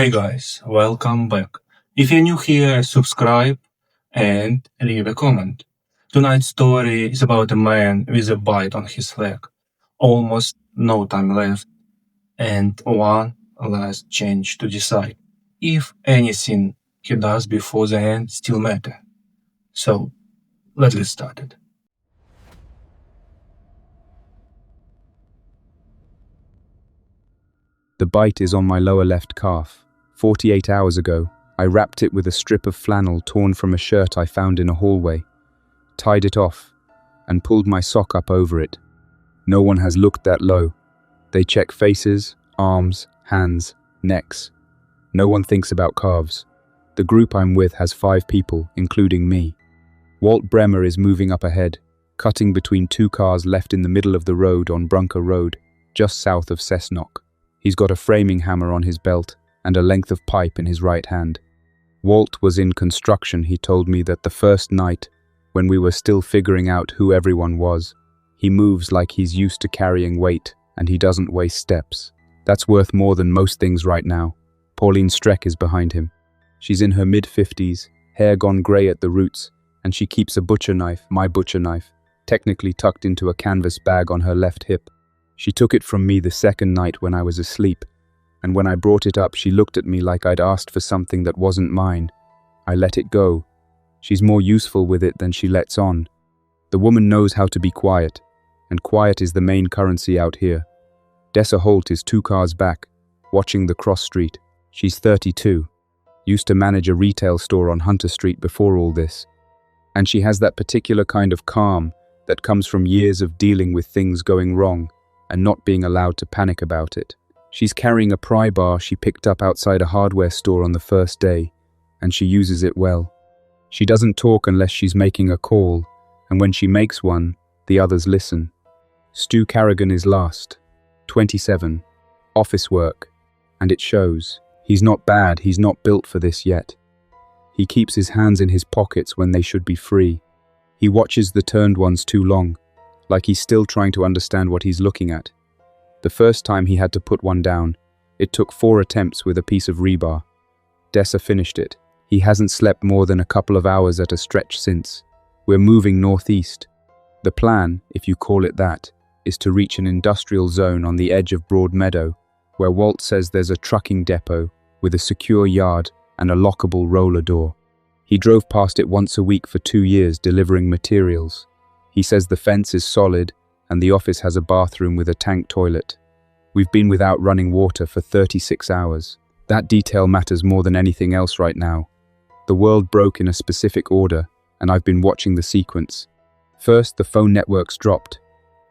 Hey guys, welcome back. If you're new here, subscribe and leave a comment. Tonight's story is about a man with a bite on his leg, almost no time left, and one last change to decide if anything he does before the end still matter. So, let's get started. The bite is on my lower left calf. 48 hours ago, I wrapped it with a strip of flannel torn from a shirt I found in a hallway, tied it off, and pulled my sock up over it. No one has looked that low. They check faces, arms, hands, necks. No one thinks about calves. The group I'm with has 5 people, including me. Walt Bremer is moving up ahead, cutting between 2 cars left in the middle of the road on Brunker Road, just south of Cessnock. He's got a framing hammer on his belt and a length of pipe in his right hand. Walt was in construction. He told me that the first night, when we were still figuring out who everyone was, he moves like he's used to carrying weight and he doesn't waste steps. That's worth more than most things right now. Pauline Streck is behind him. She's in her mid-50s, hair gone grey at the roots, and she keeps a butcher knife, my butcher knife, technically tucked into a canvas bag on her left hip. She took it from me the second night when I was asleep, and when I brought it up, she looked at me like I'd asked for something that wasn't mine. I let it go. She's more useful with it than she lets on. The woman knows how to be quiet, and quiet is the main currency out here. Dessa Holt is 2 cars back, watching the cross street. She's 32, used to manage a retail store on Hunter Street before all this. And she has that particular kind of calm that comes from years of dealing with things going wrong and not being allowed to panic about it. She's carrying a pry bar she picked up outside a hardware store on the first day, and she uses it well. She doesn't talk unless she's making a call, and when she makes one, the others listen. Stu Carrigan is last, 27, office work, and it shows. He's not bad, he's not built for this yet. He keeps his hands in his pockets when they should be free. He watches the turned ones too long, like he's still trying to understand what he's looking at. The first time he had to put one down, it took 4 attempts with a piece of rebar. Dessa finished it. He hasn't slept more than a couple of hours at a stretch since. We're moving northeast. The plan, if you call it that, is to reach an industrial zone on the edge of Broad Meadow, where Walt says there's a trucking depot with a secure yard and a lockable roller door. He drove past it once a week for 2 years delivering materials. He says the fence is solid and the office has a bathroom with a tank toilet. We've been without running water for 36 hours. That detail matters more than anything else right now. The world broke in a specific order, and I've been watching the sequence. First, the phone networks dropped.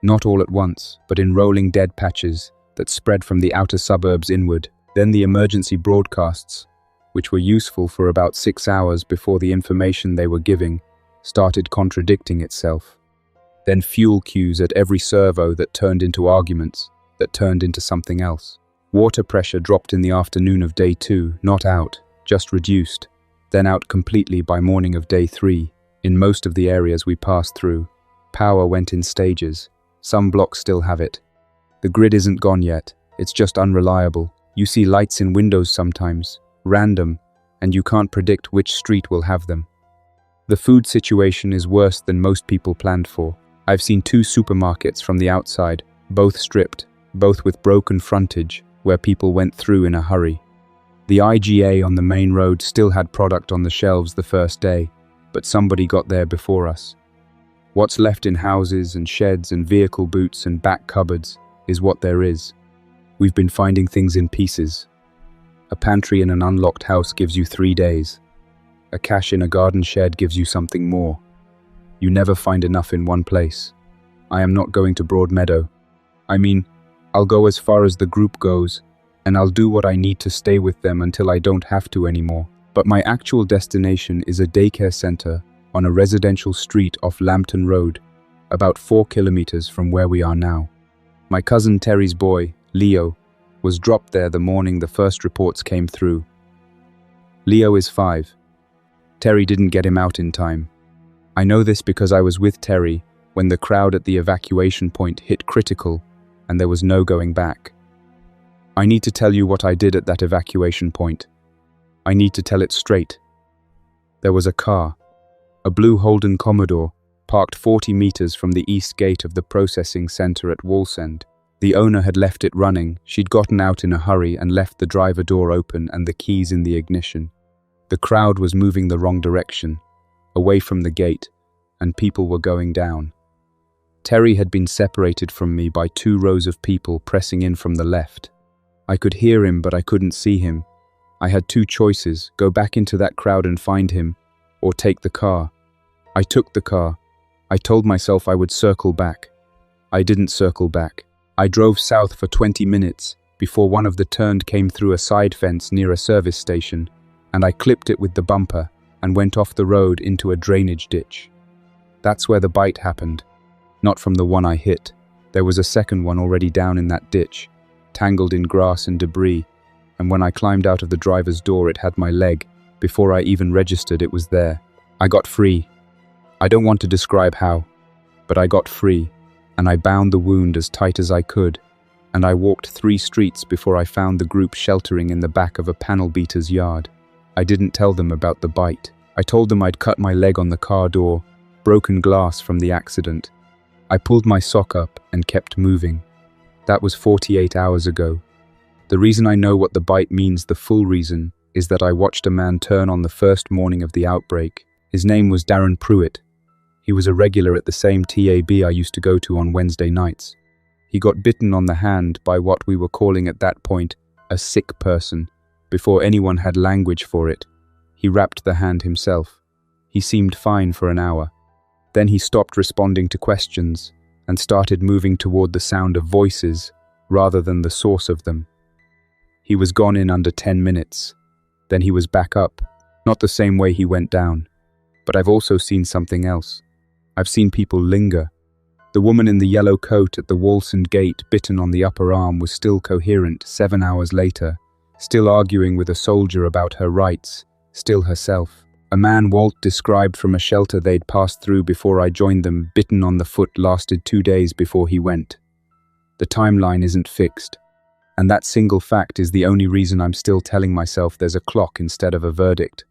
Not all at once, but in rolling dead patches that spread from the outer suburbs inward. Then the emergency broadcasts, which were useful for about 6 hours before the information they were giving started contradicting itself. Then fuel queues at every servo that turned into arguments, that turned into something else. Water pressure dropped in the afternoon of day 2, not out, just reduced, then out completely by morning of day 3. In most of the areas we passed through, power went in stages. Some blocks still have it. The grid isn't gone yet, it's just unreliable. You see lights in windows sometimes, random, and you can't predict which street will have them. The food situation is worse than most people planned for. I've seen 2 supermarkets from the outside, both stripped, both with broken frontage, where people went through in a hurry. The IGA on the main road still had product on the shelves the first day, but somebody got there before us. What's left in houses and sheds and vehicle boots and back cupboards is what there is. We've been finding things in pieces. A pantry in an unlocked house gives you 3 days. A cache in a garden shed gives you something more. You never find enough in one place. I am not going to Broad Meadow. I mean, I'll go as far as the group goes, and I'll do what I need to stay with them until I don't have to anymore. But my actual destination is a daycare center on a residential street off Lambton Road, about 4 kilometers from where we are now. My cousin Terry's boy, Leo, was dropped there the morning the first reports came through. Leo is 5. Terry didn't get him out in time. I know this because I was with Terry when the crowd at the evacuation point hit critical and there was no going back. I need to tell you what I did at that evacuation point. I need to tell it straight. There was a car, a blue Holden Commodore, parked 40 meters from the east gate of the processing center at Wallsend. The owner had left it running. She'd gotten out in a hurry and left the driver door open and the keys in the ignition. The crowd was moving the wrong direction, away from the gate, and people were going down. Terry had been separated from me by 2 rows of people pressing in from the left. I could hear him, but I couldn't see him. I had 2 choices: go back into that crowd and find him, or take the car. I took the car. I told myself I would circle back. I didn't circle back. I drove south for 20 minutes before one of the turns came through a side fence near a service station, and I clipped it with the bumper and went off the road into a drainage ditch. That's where the bite happened. Not from the one I hit. There was a second one already down in that ditch, tangled in grass and debris, and when I climbed out of the driver's door it had my leg. Before I even registered, it was there. I got free. I don't want to describe how, but I got free, and I bound the wound as tight as I could, and I walked 3 streets before I found the group sheltering in the back of a panel beater's yard. I didn't tell them about the bite. I told them I'd cut my leg on the car door, broken glass from the accident. I pulled my sock up and kept moving. That was 48 hours ago. The reason I know what the bite means, the full reason, is that I watched a man turn on the first morning of the outbreak. His name was Darren Pruitt. He was a regular at the same TAB I used to go to on Wednesday nights. He got bitten on the hand by what we were calling at that point a sick person. Before anyone had language for it, he wrapped the hand himself. He seemed fine for an hour. Then he stopped responding to questions and started moving toward the sound of voices rather than the source of them. He was gone in under 10 minutes. Then he was back up, not the same way he went down. But I've also seen something else. I've seen people linger. The woman in the yellow coat at the Wallsend gate, bitten on the upper arm, was still coherent 7 hours later, still arguing with a soldier about her rights, still herself. A man Walt described from a shelter they'd passed through before I joined them, bitten on the foot, lasted 2 days before he went. The timeline isn't fixed, and that single fact is the only reason I'm still telling myself there's a clock instead of a verdict.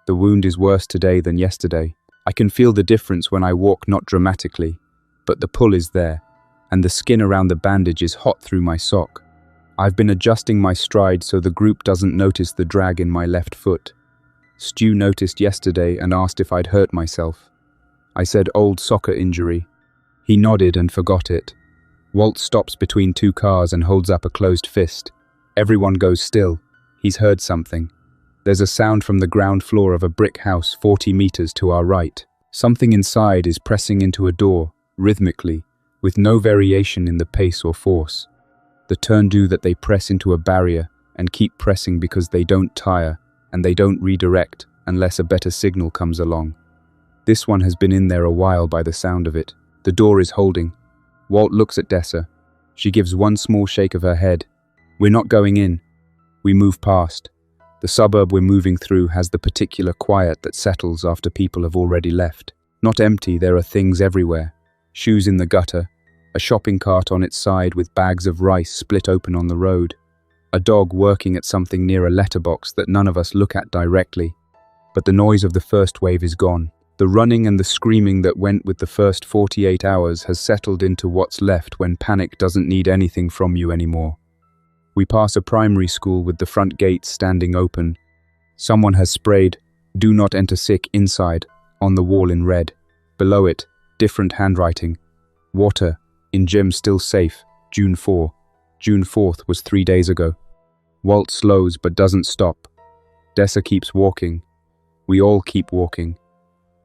The wound is worse today than yesterday. I can feel the difference when I walk, not dramatically, but the pull is there, and the skin around the bandage is hot through my sock. I've been adjusting my stride so the group doesn't notice the drag in my left foot. Stu noticed yesterday and asked if I'd hurt myself. I said old soccer injury. He nodded and forgot it. Walt stops between 2 cars and holds up a closed fist. Everyone goes still. He's heard something. There's a sound from the ground floor of a brick house 40 meters to our right. Something inside is pressing into a door, rhythmically, with no variation in the pace or force. The turn-do that they press into a barrier and keep pressing because they don't tire and they don't redirect unless a better signal comes along. This one has been in there a while by the sound of it. The door is holding. Walt looks at Dessa. She gives one small shake of her head. We're not going in. We move past. The suburb we're moving through has the particular quiet that settles after people have already left. Not empty, there are things everywhere. Shoes in the gutter, a shopping cart on its side with bags of rice split open on the road, a dog working at something near a letterbox that none of us look at directly. But the noise of the first wave is gone. The running and the screaming that went with the first 48 hours has settled into what's left when panic doesn't need anything from you anymore. We pass a primary school with the front gates standing open. Someone has sprayed "Do not enter sick" inside on the wall in red. Below it, different handwriting. Water in gym still safe, June 4. June 4th was 3 days ago. Walt slows but doesn't stop. Dessa keeps walking. We all keep walking.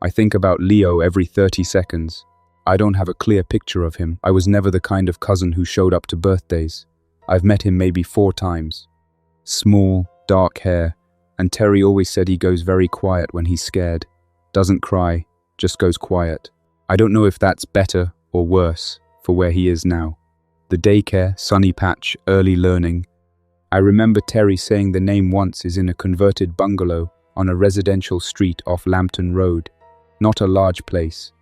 I think about Leo every 30 seconds. I don't have a clear picture of him. I was never the kind of cousin who showed up to birthdays. I've met him maybe 4 times. Small, dark hair, and Terry always said he goes very quiet when he's scared. Doesn't cry, just goes quiet. I don't know if that's better or worse for where he is now. The daycare, sunny patch, early learning. I remember Terry saying the name once is in a converted bungalow on a residential street off Lambton Road. Not a large place.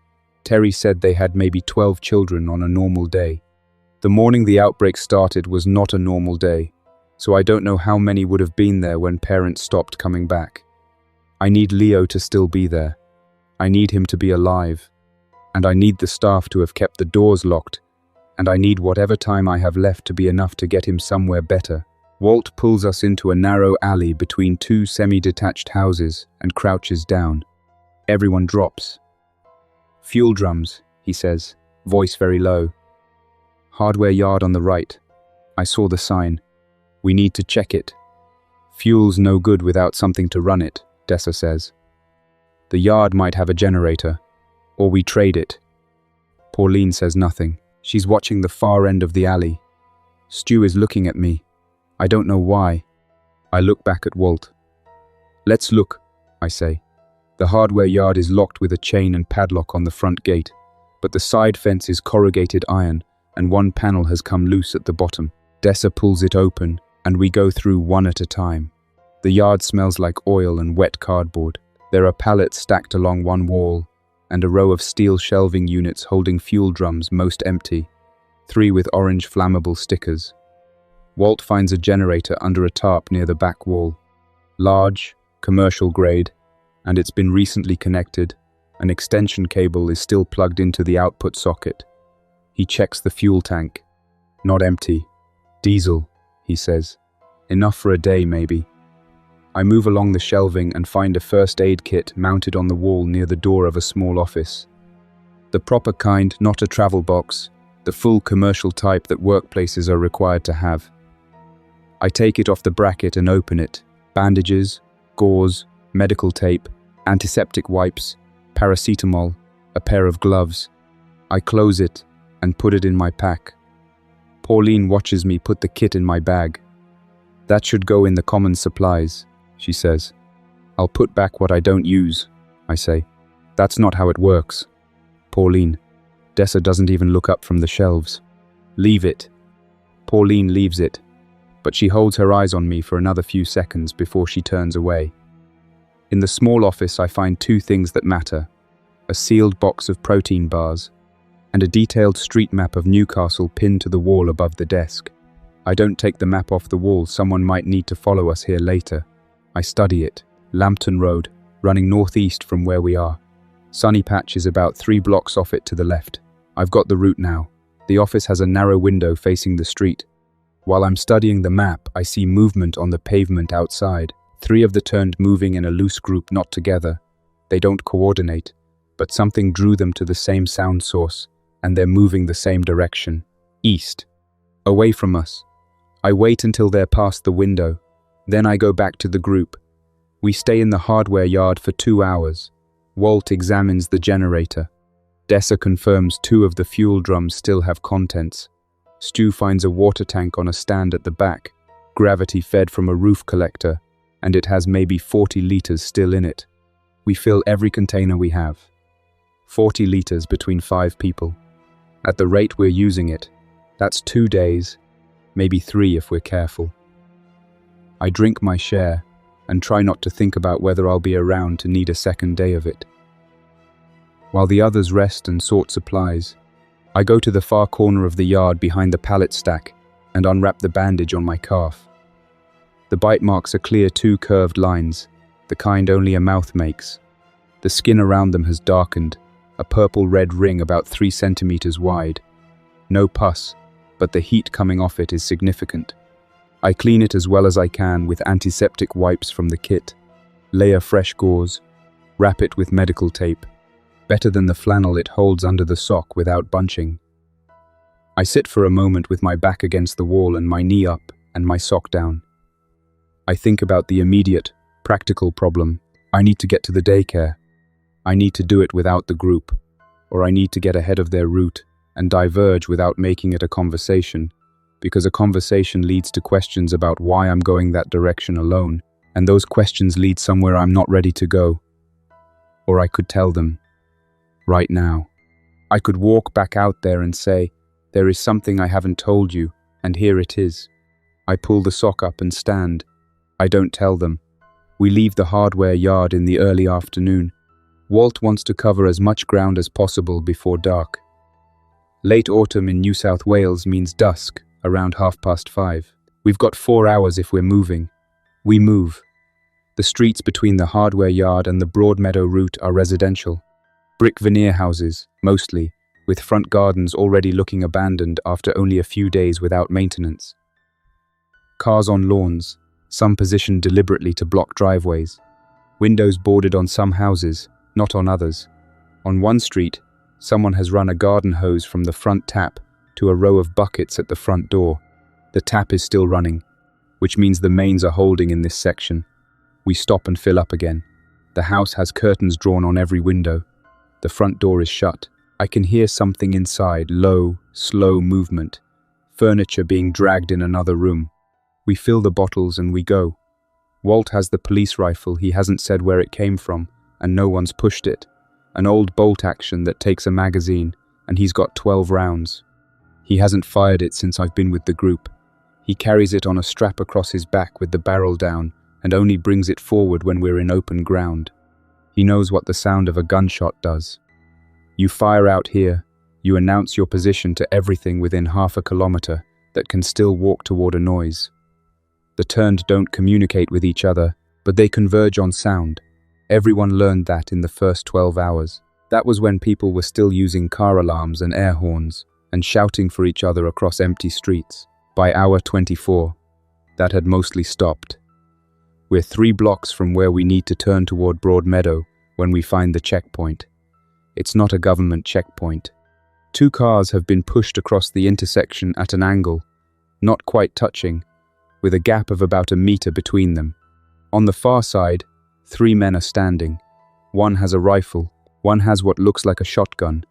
Terry said they had maybe 12 children on a normal day. The morning the outbreak started was not a normal day. so I don't know how many would have been there when parents stopped coming back. I need Leo to still be there. I need him to be alive. And I need the staff to have kept the doors locked. And I need whatever time I have left to be enough to get him somewhere better. Walt pulls us into a narrow alley between two semi-detached houses and crouches down. Everyone drops. "Fuel drums," he says, voice very low. "Hardware yard on the right. I saw the sign. We need to check it." "Fuel's no good without something to run it," Dessa says. "The yard might have a generator, or we trade it." Pauline says nothing. She's watching the far end of the alley. Stu is looking at me. I don't know why. I look back at Walt. "Let's look," I say. The hardware yard is locked with a chain and padlock on the front gate, but the side fence is corrugated iron, and one panel has come loose at the bottom. Dessa pulls it open, and we go through one at a time. The yard smells like oil and wet cardboard. There are pallets stacked along one wall, and a row of steel shelving units holding fuel drums, most empty, 3 with orange flammable stickers. Walt finds a generator under a tarp near the back wall. Large, commercial grade, and it's been recently connected. An extension cable is still plugged into the output socket. He checks the fuel tank. Not empty. "Diesel," he says. "Enough for a day, maybe." I move along the shelving and find a first aid kit mounted on the wall near the door of a small office. The proper kind, not a travel box, the full commercial type that workplaces are required to have. I take it off the bracket and open it. Bandages, gauze, medical tape, antiseptic wipes, paracetamol, a pair of gloves. I close it and put it in my pack. Pauline watches me put the kit in my bag. "That should go in the common supplies," she says. "I'll put back what I don't use," I say. "That's not how it works." Pauline. Dessa doesn't even look up from the shelves. "Leave it." Pauline leaves it, but she holds her eyes on me for another few seconds before she turns away. In the small office, I find 2 things that matter: a sealed box of protein bars and a detailed street map of Newcastle pinned to the wall above the desk. I don't take the map off the wall. Someone might need to follow us here later. I study it. Lambton Road, running northeast from where we are. Sunny Patch is about 3 blocks off it to the left. I've got the route now. The office has a narrow window facing the street. While I'm studying the map, I see movement on the pavement outside. 3 of the turned moving in a loose group, not together. They don't coordinate, but something drew them to the same sound source, and they're moving the same direction. East. Away from us. I wait until they're past the window. Then I go back to the group. We stay in the hardware yard for 2 hours. Walt examines the generator. Dessa confirms 2 of the fuel drums still have contents. Stu finds a water tank on a stand at the back, gravity fed from a roof collector, and it has maybe 40 liters still in it. We fill every container we have. 40 liters between 5 people. At the rate we're using it, that's 2 days, maybe 3 if we're careful. I drink my share and try not to think about whether I'll be around to need a second day of it. While the others rest and sort supplies, I go to the far corner of the yard behind the pallet stack and unwrap the bandage on my calf. The bite marks are clear 2 curved lines, the kind only a mouth makes. The skin around them has darkened, a purple-red ring about 3 centimeters wide. No pus, but the heat coming off it is significant. I clean it as well as I can with antiseptic wipes from the kit, layer fresh gauze, wrap it with medical tape, better than the flannel it holds under the sock without bunching. I sit for a moment with my back against the wall and my knee up and my sock down. I think about the immediate, practical problem. I need to get to the daycare. I need to do it without the group, or I need to get ahead of their route and diverge without making it a conversation, because a conversation leads to questions about why I'm going that direction alone, and those questions lead somewhere I'm not ready to go. Or I could tell them, right now. I could walk back out there and say, there is something I haven't told you, and here it is. I pull the sock up and stand. I don't tell them. We leave the hardware yard in the early afternoon. Walt wants to cover as much ground as possible before dark. Late autumn in New South Wales means dusk, around 5:30. We've got 4 hours if we're moving. We move. The streets between the hardware yard and the Broadmeadow route are residential. Brick veneer houses, mostly, with front gardens already looking abandoned after only a few days without maintenance. Cars on lawns, some positioned deliberately to block driveways. Windows boarded on some houses, not on others. On one street, someone has run a garden hose from the front tap to a row of buckets at the front door. The tap is still running, which means the mains are holding in this section. We stop and fill up again. The house has curtains drawn on every window. The front door is shut. I can hear something inside, low, slow movement. Furniture being dragged in another room. We fill the bottles and we go. Walt has the police rifle, he hasn't said where it came from, and no one's pushed it. An old bolt action that takes a magazine, and he's got 12 rounds. He hasn't fired it since I've been with the group. He carries it on a strap across his back with the barrel down, and only brings it forward when we're in open ground. He knows what the sound of a gunshot does. You fire out here, you announce your position to everything within half a kilometer that can still walk toward a noise. The turned don't communicate with each other, but they converge on sound. Everyone learned that in the first 12 hours. That was when people were still using car alarms and air horns, and shouting for each other across empty streets. By hour 24, that had mostly stopped. We're 3 blocks from where we need to turn toward Broadmeadow when we find the checkpoint. It's not a government checkpoint. 2 cars have been pushed across the intersection at an angle, not quite touching, with a gap of about a meter between them. On the far side, 3 men are standing. One has a rifle, one has what looks like a shotgun.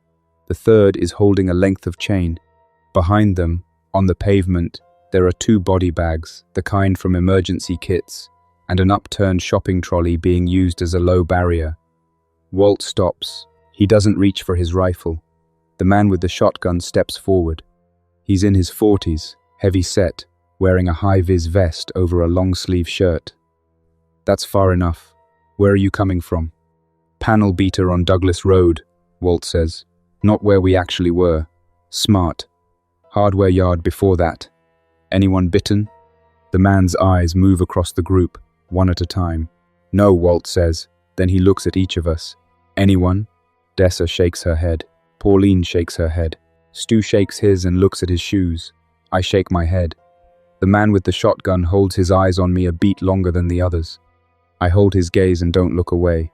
The third is holding a length of chain. Behind them, on the pavement, there are 2 body bags, the kind from emergency kits, and an upturned shopping trolley being used as a low barrier. Walt stops. He doesn't reach for his rifle. The man with the shotgun steps forward. He's in his 40s, heavy set, wearing a high-vis vest over a long-sleeve shirt. That's far enough. Where are you coming from? Panel beater on Douglas Road, Walt says. Not where we actually were. Smart. Hardware yard before that. Anyone bitten? The man's eyes move across the group, one at a time. No, Walt says. Then he looks at each of us. Anyone? Dessa shakes her head. Pauline shakes her head. Stu shakes his and looks at his shoes. I shake my head. The man with the shotgun holds his eyes on me a beat longer than the others. I hold his gaze and don't look away.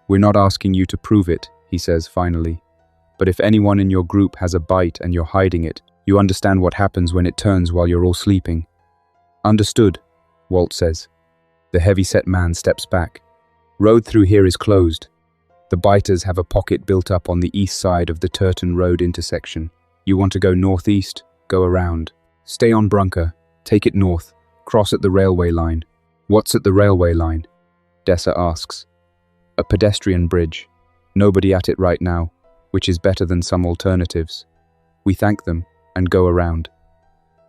We're not asking you to prove it, he says finally. But if anyone in your group has a bite and you're hiding it, you understand what happens when it turns while you're all sleeping. Understood, Walt says. The heavy-set man steps back. Road through here is closed. The biters have a pocket built up on the east side of the Turton Road intersection. You want to go northeast? Go around. Stay on Brunker. Take it north. Cross at the railway line. What's at the railway line? Dessa asks. A pedestrian bridge. Nobody at it right now, which is better than some alternatives. We thank them and go around.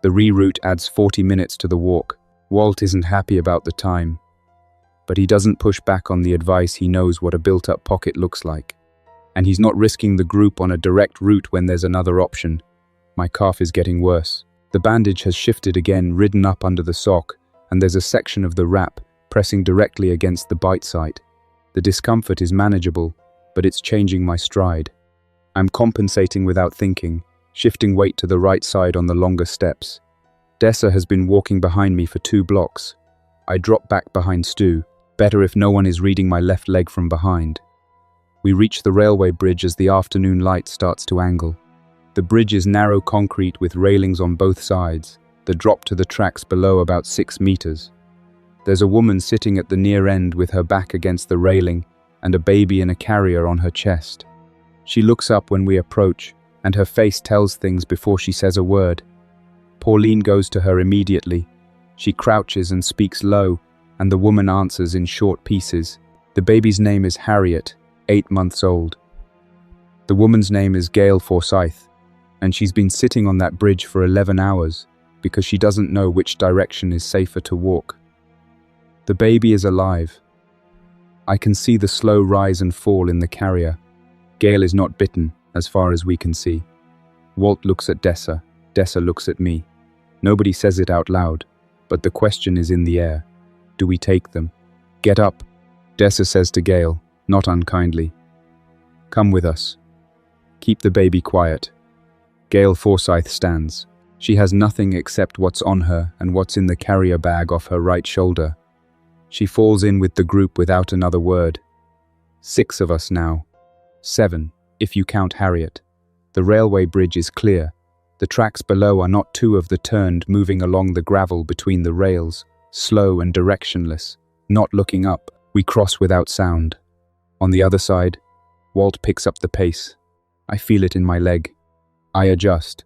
The reroute adds 40 minutes to the walk. Walt isn't happy about the time, but he doesn't push back on the advice. He knows what a built-up pocket looks like. And he's not risking the group on a direct route when there's another option. My cough is getting worse. The bandage has shifted again, ridden up under the sock, and there's a section of the wrap pressing directly against the bite site. The discomfort is manageable, but it's changing my stride. I'm compensating without thinking, shifting weight to the right side on the longer steps. Dessa has been walking behind me for 2 blocks. I drop back behind Stu. Better if no one is reading my left leg from behind. We reach the railway bridge as the afternoon light starts to angle. The bridge is narrow concrete with railings on both sides. The drop to the tracks below about 6 meters. There's a woman sitting at the near end with her back against the railing and a baby in a carrier on her chest. She looks up when we approach, and her face tells things before she says a word. Pauline goes to her immediately. She crouches and speaks low, and the woman answers in short pieces. The baby's name is Harriet, 8 months old. The woman's name is Gail Forsyth, and she's been sitting on that bridge for 11 hours because she doesn't know which direction is safer to walk. The baby is alive. I can see the slow rise and fall in the carrier. Gail is not bitten, as far as we can see. Walt looks at Dessa. Dessa looks at me. Nobody says it out loud, but the question is in the air. Do we take them? Get up, Dessa says to Gail, not unkindly. Come with us. Keep the baby quiet. Gail Forsyth stands. She has nothing except what's on her and what's in the carrier bag off her right shoulder. She falls in with the group without another word. 6 of us now. 7, if you count Harriet. The railway bridge is clear. The tracks below are not 2 of the turned moving along the gravel between the rails, slow and directionless. Not looking up, we cross without sound. On the other side, Walt picks up the pace. I feel it in my leg. I adjust.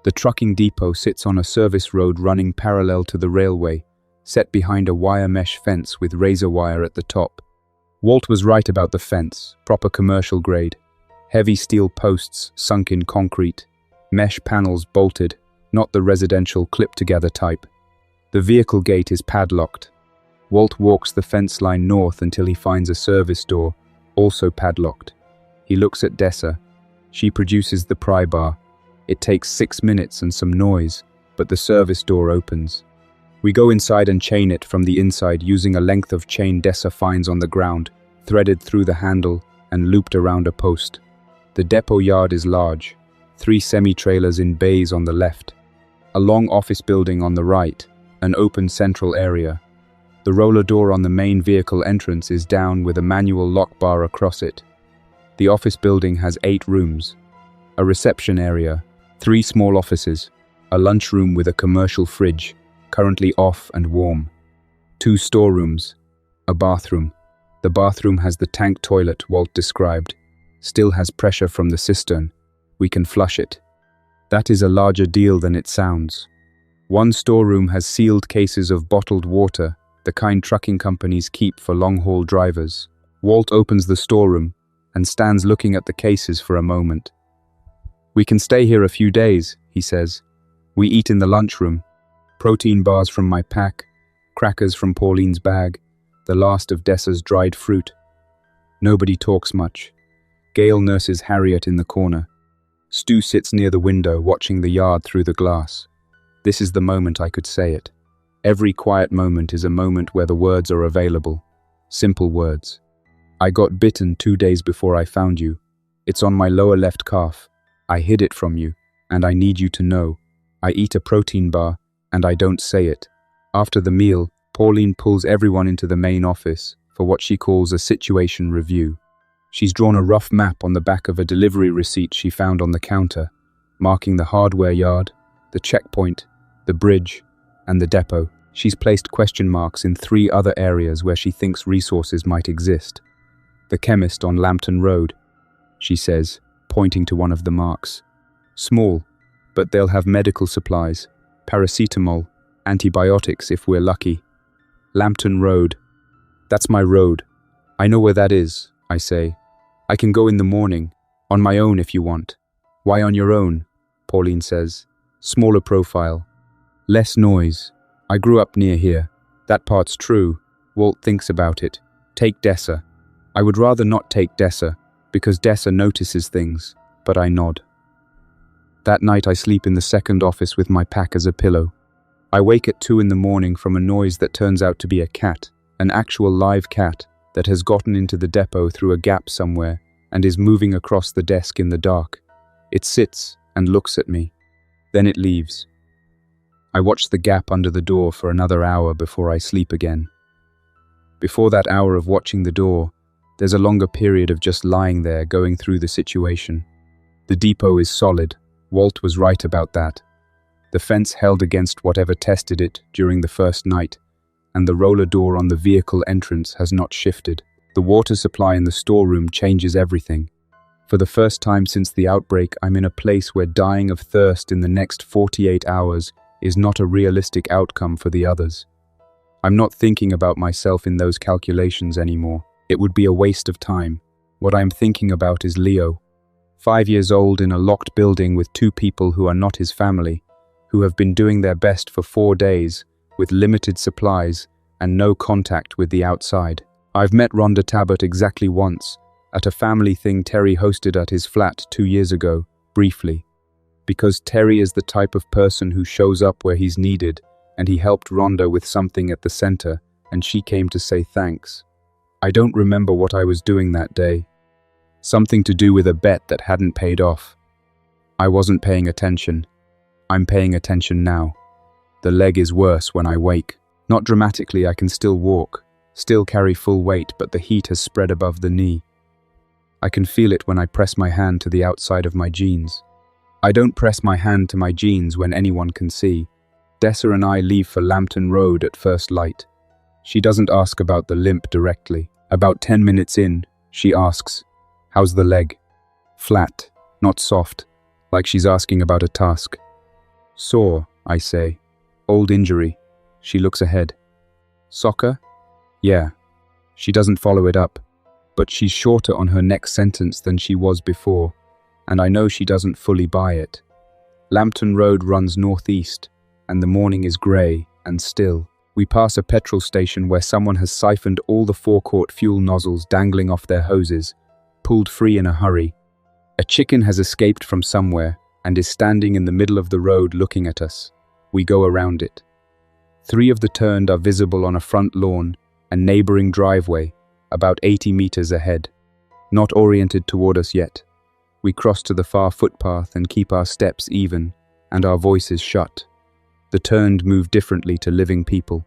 The trucking depot sits on a service road running parallel to the railway, set behind a wire mesh fence with razor wire at the top. Walt was right about the fence, proper commercial grade. Heavy steel posts sunk in concrete, mesh panels bolted, not the residential clip-together type. The vehicle gate is padlocked. Walt walks the fence line north until he finds a service door, also padlocked. He looks at Dessa. She produces the pry bar. It takes 6 minutes and some noise, but the service door opens. We go inside and chain it from the inside using a length of chain Dessa finds on the ground, threaded through the handle and looped around a post. The depot yard is large, 3 semi-trailers in bays on the left, a long office building on the right, an open central area. The roller door on the main vehicle entrance is down with a manual lock bar across it. The office building has 8 rooms, a reception area, 3 small offices, a lunchroom with a commercial fridge, currently off and warm, 2 storerooms, a bathroom. The bathroom has the tank toilet Walt described, still has pressure from the cistern. We can flush it. That is a larger deal than it sounds. 1 storeroom has sealed cases of bottled water, the kind trucking companies keep for long-haul drivers. Walt opens the storeroom and stands looking at the cases for a moment. We can stay here a few days, he says. We eat in the lunchroom. Protein bars from my pack, crackers from Pauline's bag, the last of Dessa's dried fruit. Nobody talks much. Gail nurses Harriet in the corner. Stu sits near the window watching the yard through the glass. This is the moment I could say it. Every quiet moment is a moment where the words are available. Simple words. I got bitten 2 days before I found you. It's on my lower left calf. I hid it from you, and I need you to know. I eat a protein bar, and I don't say it. After the meal, Pauline pulls everyone into the main office for what she calls a situation review. She's drawn a rough map on the back of a delivery receipt she found on the counter, marking the hardware yard, the checkpoint, the bridge, and the depot. She's placed question marks in 3 other areas where she thinks resources might exist. The chemist on Lambton Road, she says, pointing to one of the marks. Small, but they'll have medical supplies, paracetamol, antibiotics if we're lucky. Lambton Road. That's my road. I know where that is, I say. I can go in the morning, on my own if you want. Why on your own? Pauline says. Smaller profile. Less noise. I grew up near here. That part's true. Walt thinks about it. Take Dessa. I would rather not take Dessa, because Dessa notices things, but I nod. That night I sleep in the second office with my pack as a pillow. I wake at 2 in the morning from a noise that turns out to be a cat, an actual live cat that has gotten into the depot through a gap somewhere and is moving across the desk in the dark. It sits and looks at me. Then it leaves. I watch the gap under the door for another hour before I sleep again. Before that hour of watching the door, there's a longer period of just lying there going through the situation. The depot is solid. Walt was right about that. The fence held against whatever tested it during the first night, and the roller door on the vehicle entrance has not shifted. The water supply in the storeroom changes everything. For the first time since the outbreak, I'm in a place where dying of thirst in the next 48 hours is not a realistic outcome for the others. I'm not thinking about myself in those calculations anymore. It would be a waste of time. What I'm thinking about is Leo, 5 years old in a locked building with 2 people who are not his family, who have been doing their best for 4 days with limited supplies and no contact with the outside. I've met Rhonda Tabert exactly once, at a family thing Terry hosted at his flat 2 years ago, briefly. Because Terry is the type of person who shows up where he's needed, and he helped Rhonda with something at the center, and she came to say thanks. I don't remember what I was doing that day. Something to do with a bet that hadn't paid off. I wasn't paying attention. I'm paying attention now. The leg is worse when I wake. Not dramatically, I can still walk, still carry full weight, but the heat has spread above the knee. I can feel it when I press my hand to the outside of my jeans. I don't press my hand to my jeans when anyone can see. Dessa and I leave for Lambton Road at first light. She doesn't ask about the limp directly. About 10 minutes in, she asks, "How's the leg?" Flat, not soft, like she's asking about a task. "Sore," I say. "Old injury." She looks ahead. "Soccer?" "Yeah." She doesn't follow it up, but she's shorter on her next sentence than she was before, and I know she doesn't fully buy it. Lambton Road runs northeast, and the morning is grey and still. We pass a petrol station where someone has siphoned all the forecourt fuel nozzles dangling off their hoses, pulled free in a hurry. A chicken has escaped from somewhere and is standing in the middle of the road looking at us. We go around it. 3 of the turned are visible on a front lawn and neighboring driveway, about 80 meters ahead. Not oriented toward us yet. We cross to the far footpath and keep our steps even, and our voices shut. The turned move differently to living people.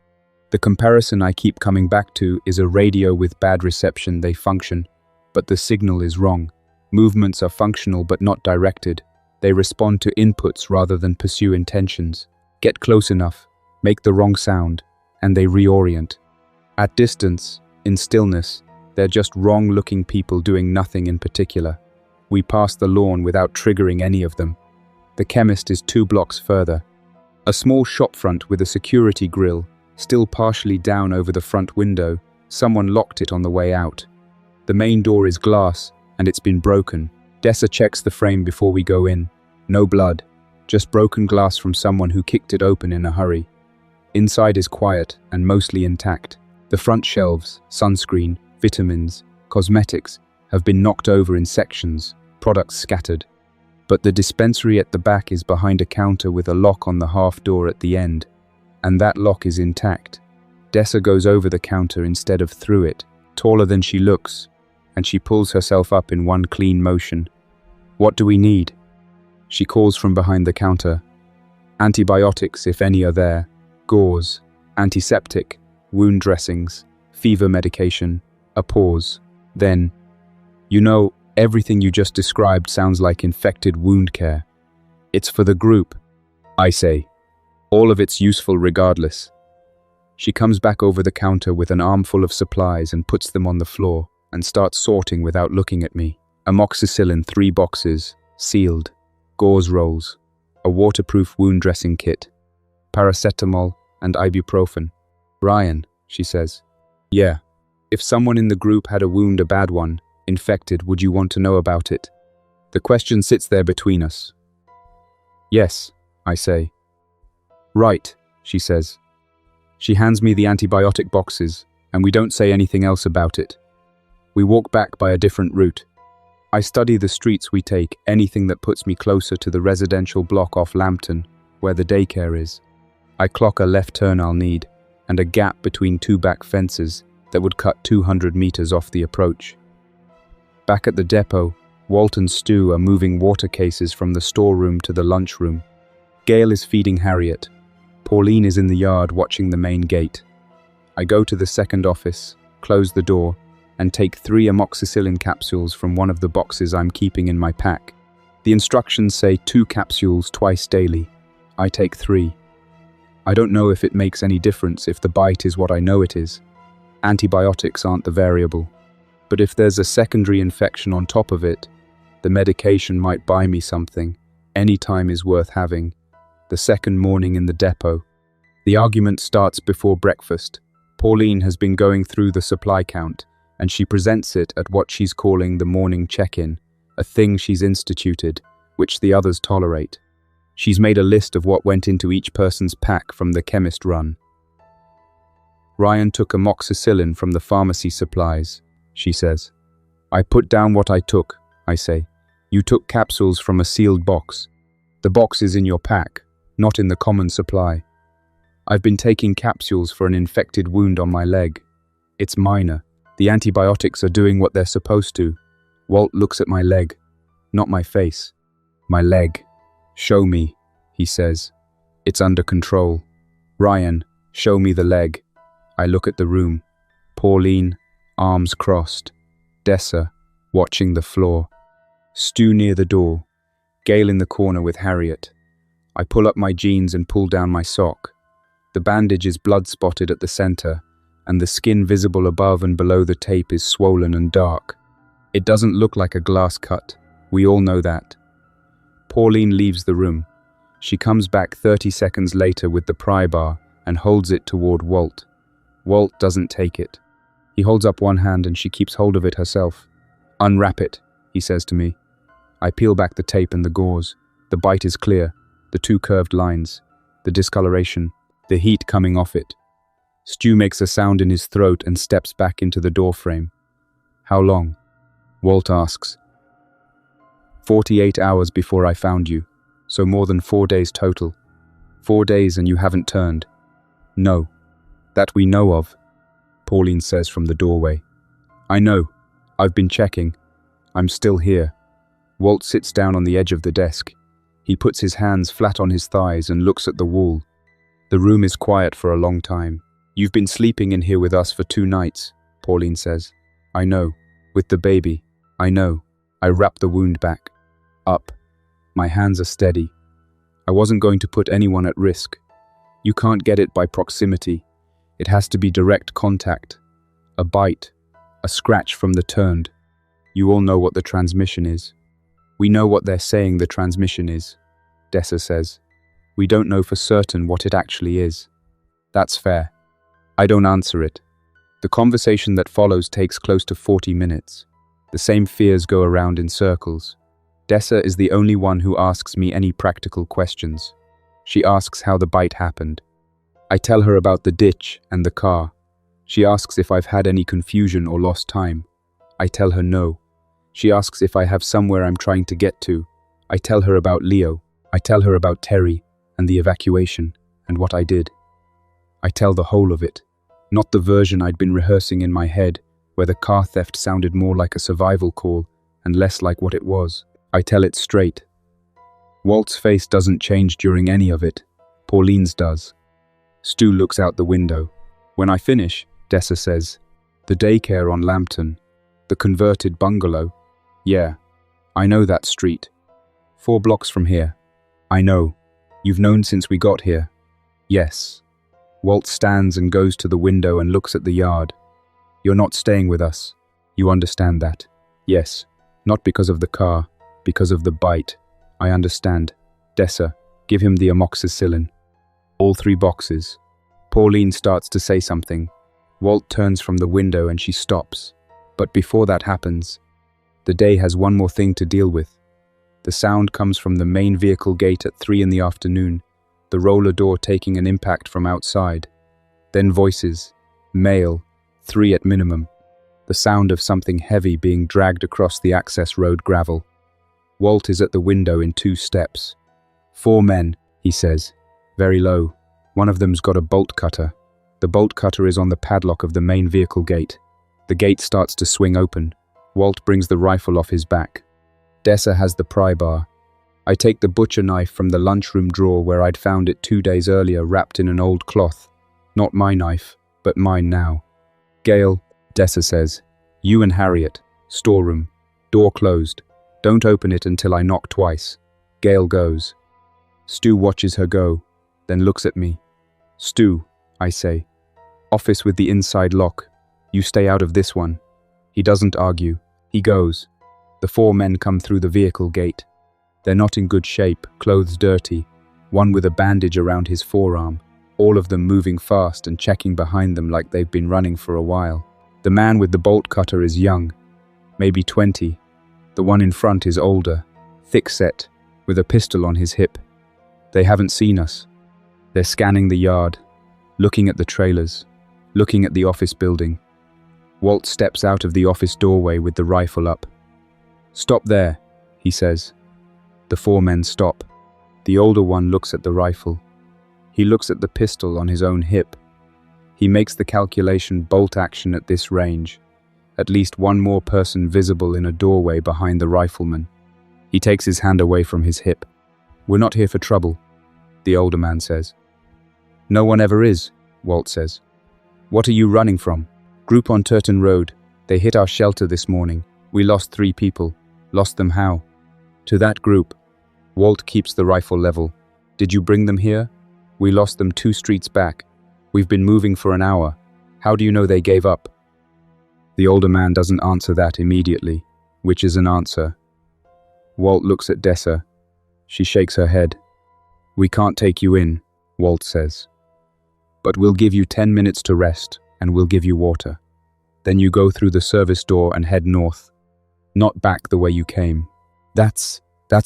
The comparison I keep coming back to is a radio with bad reception. They function, but the signal is wrong. Movements are functional but not directed. They respond to inputs rather than pursue intentions. Get close enough, make the wrong sound, and they reorient. At distance, in stillness, they're just wrong-looking people doing nothing in particular. We pass the lawn without triggering any of them. The chemist is 2 blocks further. A small shopfront with a security grill, still partially down over the front window. Someone locked it on the way out. The main door is glass, and it's been broken. Dessa checks the frame before we go in. No blood, just broken glass from someone who kicked it open in a hurry. Inside is quiet and mostly intact. The front shelves, sunscreen, vitamins, cosmetics, have been knocked over in sections, products scattered. But the dispensary at the back is behind a counter with a lock on the half door at the end, and that lock is intact. Dessa goes over the counter instead of through it, taller than she looks, and she pulls herself up in one clean motion. "What do we need?" She calls from behind the counter. "Antibiotics, if any are there, gauze, antiseptic, wound dressings, fever medication." A pause. Then, "You know, everything you just described sounds like infected wound care. It's for the group," I say. "All of it's useful regardless." She comes back over the counter with an armful of supplies and puts them on the floor and starts sorting without looking at me. Amoxicillin 3 boxes, sealed, gauze rolls, a waterproof wound dressing kit, paracetamol and ibuprofen. "Ryan," she says. "Yeah. If someone in the group had a wound, a bad one, infected, would you want to know about it?" The question sits there between us. "Yes," I say. "Right," she says. She hands me the antibiotic boxes, and we don't say anything else about it. We walk back by a different route. I study the streets we take, anything that puts me closer to the residential block off Lambton, where the daycare is. I clock a left turn I'll need, and a gap between 2 back fences that would cut 200 meters off the approach. Back at the depot, Walt and Stu are moving water cases from the storeroom to the lunchroom. Gail is feeding Harriet. Pauline is in the yard watching the main gate. I go to the second office, close the door, and take 3 amoxicillin capsules from one of the boxes I'm keeping in my pack. The instructions say 2 capsules twice daily. I take 3. I don't know if it makes any difference if the bite is what I know it is. Antibiotics aren't the variable. But if there's a secondary infection on top of it, the medication might buy me something. Any time is worth having. The second morning in the depot. The argument starts before breakfast. Pauline has been going through the supply count, and she presents it at what she's calling the morning check-in, a thing she's instituted, which the others tolerate. She's made a list of what went into each person's pack from the chemist run. "Ryan took amoxicillin from the pharmacy supplies," she says. "I put down what I took," I say. "You took capsules from a sealed box." The box is in your pack, not in the common supply. I've been taking capsules for an infected wound on my leg. It's minor. The antibiotics are doing what they're supposed to. Walt looks at my leg, not my face. My leg. Show me, he says. It's under control. Ryan, show me the leg. I look at the room. Pauline, arms crossed. Dessa, watching the floor. Stu near the door. Gail in the corner with Harriet. I pull up my jeans and pull down my sock. The bandage is blood-spotted at the center, and the skin visible above and below the tape is swollen and dark. It doesn't look like a glass cut. We all know that. Pauline leaves the room. She comes back 30 seconds later with the pry bar and holds it toward Walt. Walt doesn't take it. He holds up one hand and she keeps hold of it herself. "Unwrap it," he says to me. I peel back the tape and the gauze. The bite is clear, the two curved lines, the discoloration, the heat coming off it. Stu makes a sound in his throat and steps back into the doorframe. "How long?" Walt asks. 48 hours before I found you, so more than 4 days total. 4 days and you haven't turned. No. That we know of, Pauline says from the doorway. I know. I've been checking. I'm still here. Walt sits down on the edge of the desk. He puts his hands flat on his thighs and looks at the wall. The room is quiet for a long time. You've been sleeping in here with us for 2 nights, Pauline says. I know. With the baby. I know. I wrap the wound back. Up. My hands are steady. I wasn't going to put anyone at risk. You can't get it by proximity. It has to be direct contact. A bite. A scratch from the turned. You all know what the transmission is. We know what they're saying the transmission is, Dessa says. We don't know for certain what it actually is. That's fair. I don't answer it. The conversation that follows takes close to 40 minutes. The same fears go around in circles. Dessa is the only one who asks me any practical questions. She asks how the bite happened. I tell her about the ditch and the car. She asks if I've had any confusion or lost time. I tell her no. She asks if I have somewhere I'm trying to get to. I tell her about Leo. I tell her about Terry and the evacuation and what I did. I tell the whole of it, not the version I'd been rehearsing in my head, where the car theft sounded more like a survival call and less like what it was. I tell it straight. Walt's face doesn't change during any of it. Pauline's does. Stu looks out the window. When I finish, Dessa says, the daycare on Lambton, the converted bungalow. Yeah, I know that street. 4 blocks from here. I know. You've known since we got here. Yes. Walt stands and goes to the window and looks at the yard. You're not staying with us. You understand that? Yes. Not because of the car, because of the bite. I understand. Dessa, give him the amoxicillin. All 3 boxes. Pauline starts to say something. Walt turns from the window and she stops. But before that happens, the day has one more thing to deal with. The sound comes from the main vehicle gate at 3 in the afternoon, the roller door taking an impact from outside. Then voices, male, 3 at minimum. The sound of something heavy being dragged across the access road gravel. Walt is at the window in 2 steps. 4 men, he says, very low. One of them's got a bolt cutter. The bolt cutter is on the padlock of the main vehicle gate. The gate starts to swing open. Walt brings the rifle off his back. Dessa has the pry bar. I take the butcher knife from the lunchroom drawer where I'd found it 2 days earlier wrapped in an old cloth. Not my knife, but mine now. Gail, Dessa says, you and Harriet, storeroom, door closed. Don't open it until I knock twice. Gail goes. Stu watches her go, then looks at me. Stu, I say. Office with the inside lock. You stay out of this one. He doesn't argue. He goes. The 4 men come through the vehicle gate. They're not in good shape, clothes dirty, one with a bandage around his forearm, all of them moving fast and checking behind them like they've been running for a while. The man with the bolt cutter is young, maybe 20. The one in front is older, thick-set, with a pistol on his hip. They haven't seen us. They're scanning the yard, looking at the trailers, looking at the office building. Walt steps out of the office doorway with the rifle up. Stop there, he says. The 4 men stop. The older one looks at the rifle. He looks at the pistol on his own hip. He makes the calculation: bolt action at this range. At least one more person visible in a doorway behind the rifleman. He takes his hand away from his hip. "We're not here for trouble," the older man says. "No one ever is," Walt says. "What are you running from?" "Group on Turton Road. They hit our shelter this morning. We lost 3 people. Lost them how?" "To that group." Walt keeps the rifle level. "Did you bring them here?" "We lost them 2 streets back. We've been moving for an hour. How do you know they gave up?" The older man doesn't answer that immediately, which is an answer. Walt looks at Dessa. She shakes her head. "We can't take you in," Walt says. "But we'll give you 10 minutes to rest, and we'll give you water. Then you go through the service door and head north. Not back the way you came." That's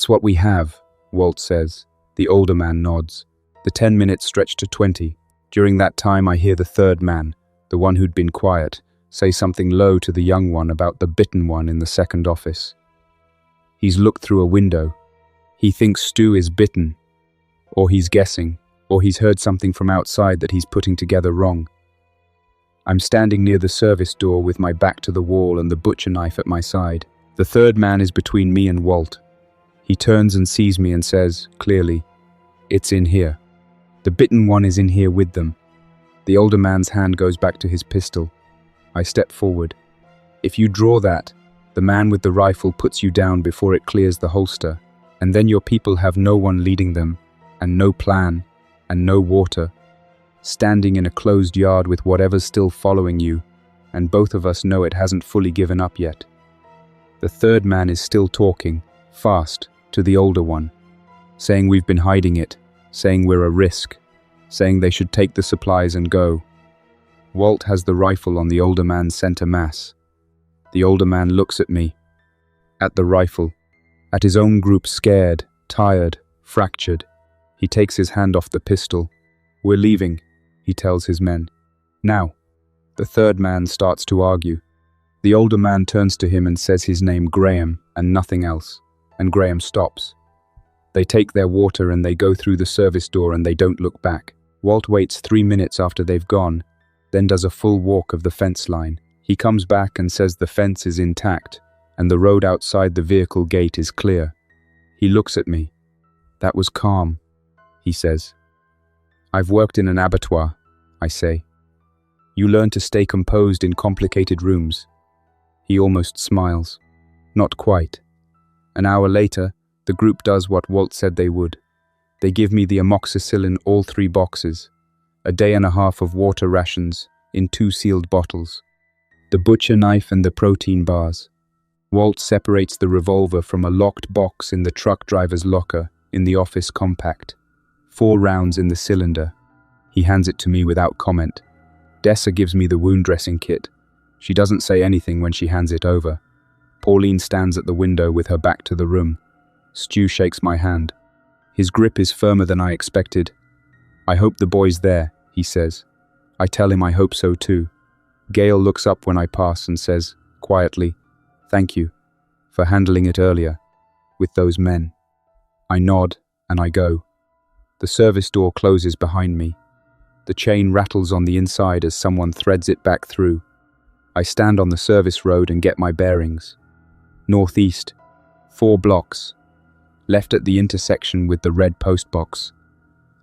what we have," Walt says. The older man nods. The 10 minutes stretch to 20. During that time I hear the third man, the one who'd been quiet, say something low to the young one about the bitten one in the second office. He's looked through a window. He thinks Stu is bitten. Or he's guessing. Or he's heard something from outside that he's putting together wrong. I'm standing near the service door with my back to the wall and the butcher knife at my side. The third man is between me and Walt. He turns and sees me and says, clearly, "It's in here." The bitten one is in here with them. The older man's hand goes back to his pistol. I step forward. "If you draw that, the man with the rifle puts you down before it clears the holster, and then your people have no one leading them, and no plan, and no water, standing in a closed yard with whatever's still following you, and both of us know it hasn't fully given up yet." The third man is still talking, fast, to the older one, saying we've been hiding it, saying we're a risk, saying they should take the supplies and go. Walt has the rifle on the older man's center mass. The older man looks at me, at the rifle, at his own group, scared, tired, fractured. He takes his hand off the pistol. "We're leaving," he tells his men. "Now." The third man starts to argue. The older man turns to him and says his name, Graham, and nothing else, and Graham stops. They take their water and they go through the service door and they don't look back. Walt waits 3 minutes after they've gone, then does a full walk of the fence line. He comes back and says the fence is intact and the road outside the vehicle gate is clear. He looks at me. "That was calm," he says. "I've worked in an abattoir," I say. "You learn to stay composed in complicated rooms." He almost smiles. Not quite. An hour later, the group does what Walt said they would. They give me the amoxicillin, all 3 boxes, a day and a half of water rations in 2 sealed bottles, the butcher knife and the protein bars. Walt separates the revolver from a locked box in the truck driver's locker in the office compact. 4 rounds in the cylinder. He hands it to me without comment. Dessa gives me the wound dressing kit. She doesn't say anything when she hands it over. Pauline stands at the window with her back to the room. Stu shakes my hand. His grip is firmer than I expected. "I hope the boy's there," he says. I tell him I hope so too. Gail looks up when I pass and says, quietly, "Thank you for handling it earlier with those men." I nod and I go. The service door closes behind me. The chain rattles on the inside as someone threads it back through. I stand on the service road and get my bearings. Northeast, 4 blocks. Left at the intersection with the red post box.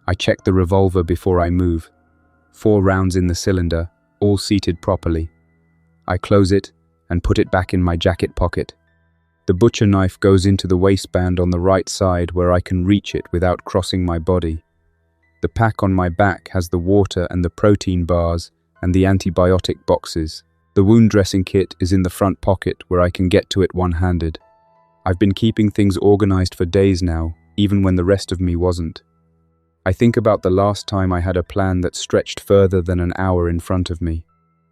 I check the revolver before I move. 4 rounds in the cylinder, all seated properly. I close it and put it back in my jacket pocket. The butcher knife goes into the waistband on the right side where I can reach it without crossing my body. The pack on my back has the water and the protein bars and the antibiotic boxes. The wound dressing kit is in the front pocket where I can get to it one-handed. I've been keeping things organized for days now, even when the rest of me wasn't. I think about the last time I had a plan that stretched further than an hour in front of me.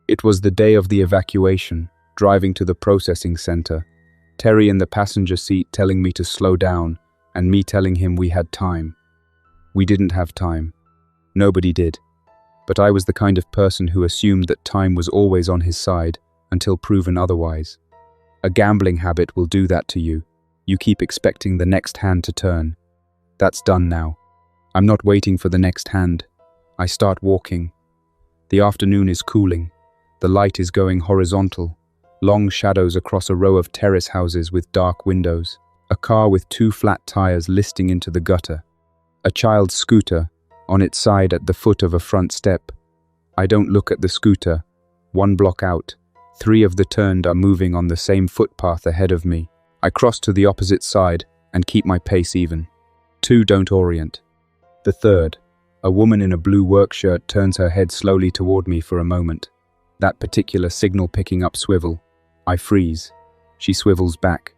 It was the day of the evacuation, driving to the processing center. Terry in the passenger seat telling me to slow down, and me telling him we had time. We didn't have time. Nobody did. But I was the kind of person who assumed that time was always on his side until proven otherwise. A gambling habit will do that to you. You keep expecting the next hand to turn. That's done now. I'm not waiting for the next hand. I start walking. The afternoon is cooling. The light is going horizontal. Long shadows across a row of terrace houses with dark windows. A car with 2 flat tires listing into the gutter. A child's scooter on its side at the foot of a front step. I don't look at the scooter. 1 block out, 3 of the turned are moving on the same footpath ahead of me. I cross to the opposite side and keep my pace even. 2 don't orient. The third, a woman in a blue work shirt, turns her head slowly toward me for a moment. That particular signal picking up swivel. I freeze. She swivels back.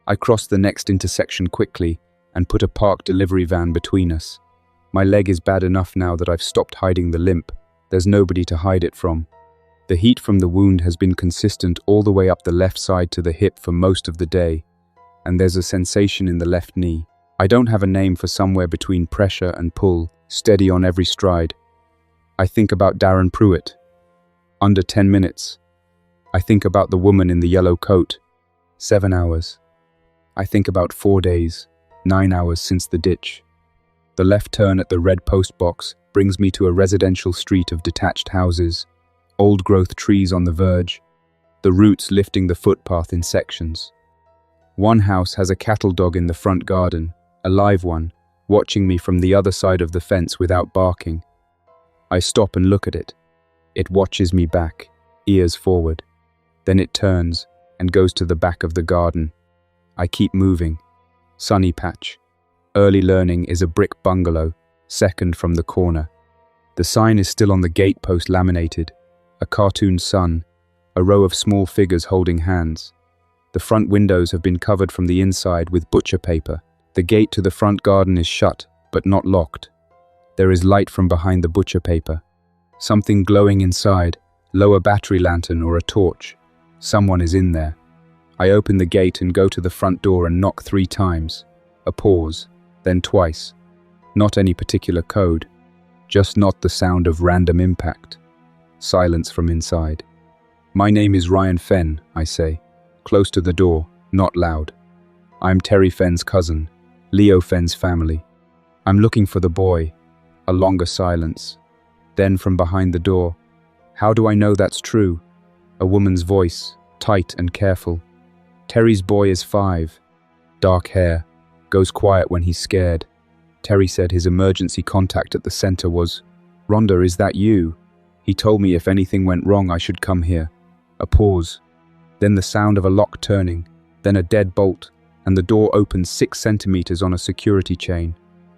I cross the next intersection quickly and put a parked delivery van between us. My leg is bad enough now that I've stopped hiding the limp. There's nobody to hide it from. The heat from the wound has been consistent all the way up the left side to the hip for most of the day, and there's a sensation in the left knee. I don't have a name for somewhere between pressure and pull, steady on every stride. I think about Darren Pruitt. Under 10 minutes. I think about the woman in the yellow coat. 7 hours. I think about 4 days, 9 hours since the ditch. The left turn at the red post box brings me to a residential street of detached houses, old-growth trees on the verge, the roots lifting the footpath in sections. One house has a cattle dog in the front garden, a live one, watching me from the other side of the fence without barking. I stop and look at it. It watches me back, ears forward. Then it turns and goes to the back of the garden. I keep moving. Sunny patch. Early learning is a brick bungalow, second from the corner. The sign is still on the gatepost laminated. A cartoon sun, a row of small figures holding hands. The front windows have been covered from the inside with butcher paper. The gate to the front garden is shut, but not locked. There is light from behind the butcher paper. Something glowing inside, lower battery lantern or a torch. Someone is in there. I open the gate and go to the front door and knock 3 times. A pause, then twice. Not any particular code. Just not the sound of random impact. Silence from inside. My name is Ryan Fenn, I say, close to the door, not loud. I'm Terry Fenn's cousin, Leo Fenn's family. I'm looking for the boy. A longer silence. Then from behind the door, how do I know that's true? A woman's voice, tight and careful. Terry's boy is 5. Dark hair. Goes quiet when he's scared. Terry said his emergency contact at the center was, "Rhonda, is that you? He told me if anything went wrong I should come here." A pause. Then the sound of a lock turning. Then a dead bolt, and the door opens 6 centimeters on a security chain.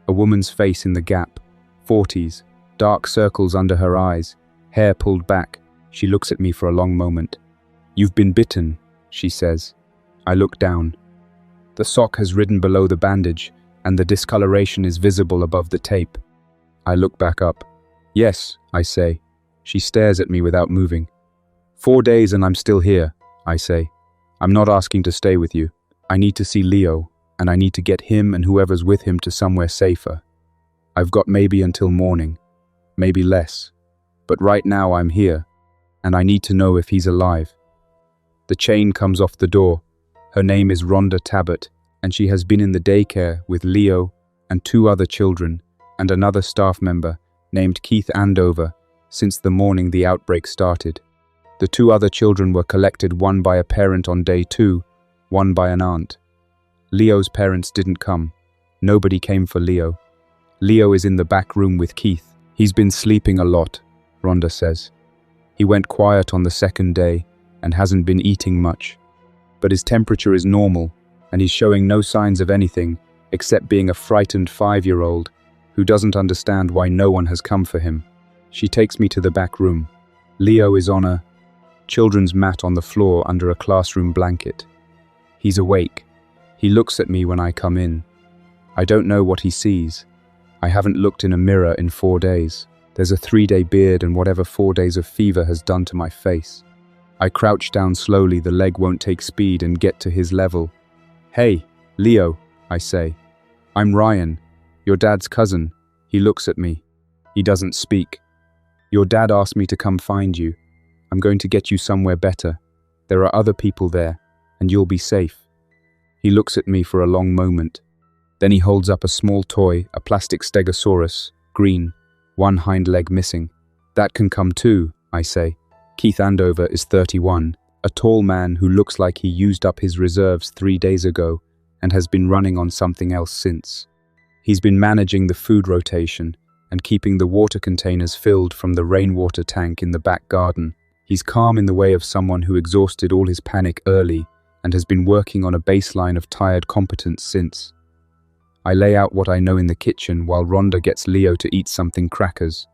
A woman's face in the gap. 40s. Dark circles under her eyes. Hair pulled back. She looks at me for a long moment. "You've been bitten," she says. I look down. The sock has ridden below the bandage, and the discoloration is visible above the tape. I look back up. "Yes," I say. She stares at me without moving. 4 days and I'm still here, I say. I'm not asking to stay with you. I need to see Leo, and I need to get him and whoever's with him to somewhere safer. I've got maybe until morning, maybe less. But right now I'm here, and I need to know if he's alive. The chain comes off the door. Her name is Rhonda Tabbitt, and she has been in the daycare with Leo and 2 other children and another staff member named Keith Andover since the morning the outbreak started. The 2 other children were collected, one by a parent on day 2, one by an aunt. Leo's parents didn't come. Nobody came for Leo. Leo is in the back room with Keith. He's been sleeping a lot, Rhonda says. He went quiet on the 2nd day and hasn't been eating much. But his temperature is normal, and he's showing no signs of anything except being a frightened 5-year-old who doesn't understand why no one has come for him. She takes me to the back room. Leo is on a children's mat on the floor under a classroom blanket. He's awake. He looks at me when I come in. I don't know what he sees. I haven't looked in a mirror in 4 days. There's a 3-day beard and whatever 4 days of fever has done to my face. I crouch down slowly, the leg won't take speed, and get to his level. "Hey, Leo," I say. "I'm Ryan, your dad's cousin." He looks at me. He doesn't speak. "Your dad asked me to come find you. I'm going to get you somewhere better. There are other people there, and you'll be safe." He looks at me for a long moment. Then he holds up a small toy, a plastic stegosaurus, green, one hind leg missing. That can come too, I say. Keith Andover is 31, a tall man who looks like he used up his reserves 3 days ago and has been running on something else since. He's been managing the food rotation and keeping the water containers filled from the rainwater tank in the back garden. He's calm in the way of someone who exhausted all his panic early and has been working on a baseline of tired competence since. I lay out what I know in the kitchen while Rhonda gets Leo to eat something crackers.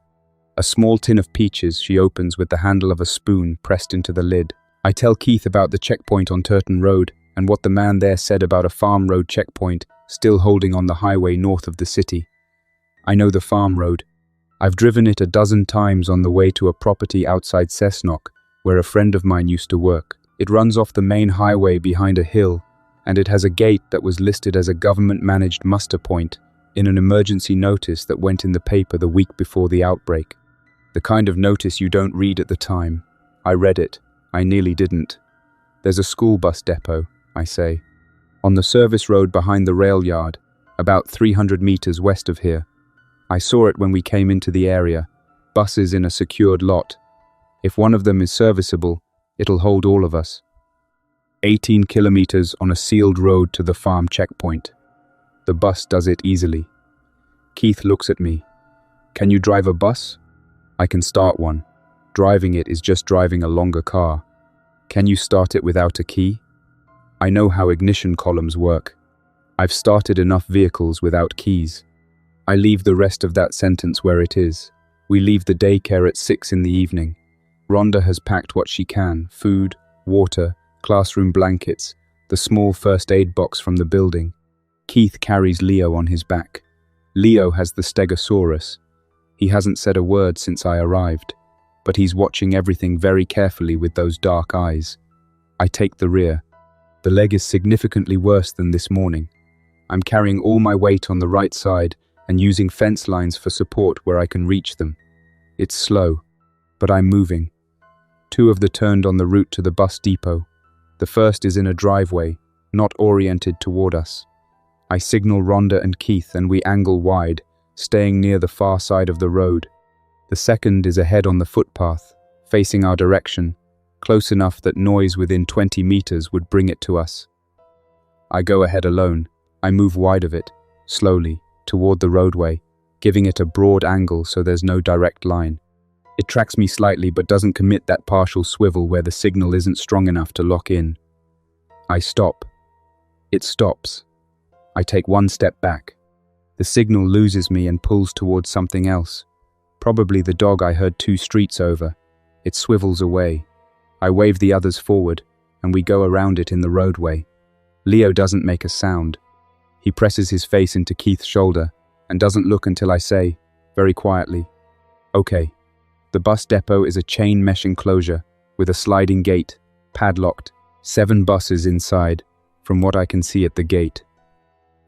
A small tin of peaches she opens with the handle of a spoon pressed into the lid. I tell Keith about the checkpoint on Turton Road and what the man there said about a farm road checkpoint still holding on the highway north of the city. I know the farm road. I've driven it a dozen times on the way to a property outside Cessnock, where a friend of mine used to work. It runs off the main highway behind a hill, and it has a gate that was listed as a government-managed muster point in an emergency notice that went in the paper the week before the outbreak. The kind of notice you don't read at the time. I read it. I nearly didn't. There's a school bus depot, I say, on the service road behind the rail yard, about 300 meters west of here. I saw it when we came into the area, buses in a secured lot. If one of them is serviceable, it'll hold all of us. 18 kilometers on a sealed road to the farm checkpoint. The bus does it easily. Keith looks at me. Can you drive a bus? I can start one. Driving it is just driving a longer car. Can you start it without a key? I know how ignition columns work. I've started enough vehicles without keys. I leave the rest of that sentence where it is. We leave the daycare at 6 in the evening. Rhonda has packed what she can: food, water, classroom blankets, the small first aid box from the building. Keith carries Leo on his back. Leo has the stegosaurus. He hasn't said a word since I arrived, but he's watching everything very carefully with those dark eyes. I take the rear. The leg is significantly worse than this morning. I'm carrying all my weight on the right side and using fence lines for support where I can reach them. It's slow, but I'm moving. 2 of the turned on the route to the bus depot. The first is in a driveway, not oriented toward us. I signal Rhonda and Keith and we angle wide, staying near the far side of the road. The second is ahead on the footpath, facing our direction, close enough that noise within 20 meters would bring it to us. I go ahead alone. I move wide of it, slowly, toward the roadway, giving it a broad angle so there's no direct line. It tracks me slightly but doesn't commit that partial swivel where the signal isn't strong enough to lock in. I stop. It stops. I take 1 step back. The signal loses me and pulls towards something else. Probably the dog I heard 2 streets over. It swivels away. I wave the others forward, and we go around it in the roadway. Leo doesn't make a sound. He presses his face into Keith's shoulder and doesn't look until I say, very quietly, "Okay." The bus depot is a chain mesh enclosure with a sliding gate, padlocked, 7 buses inside, from what I can see at the gate.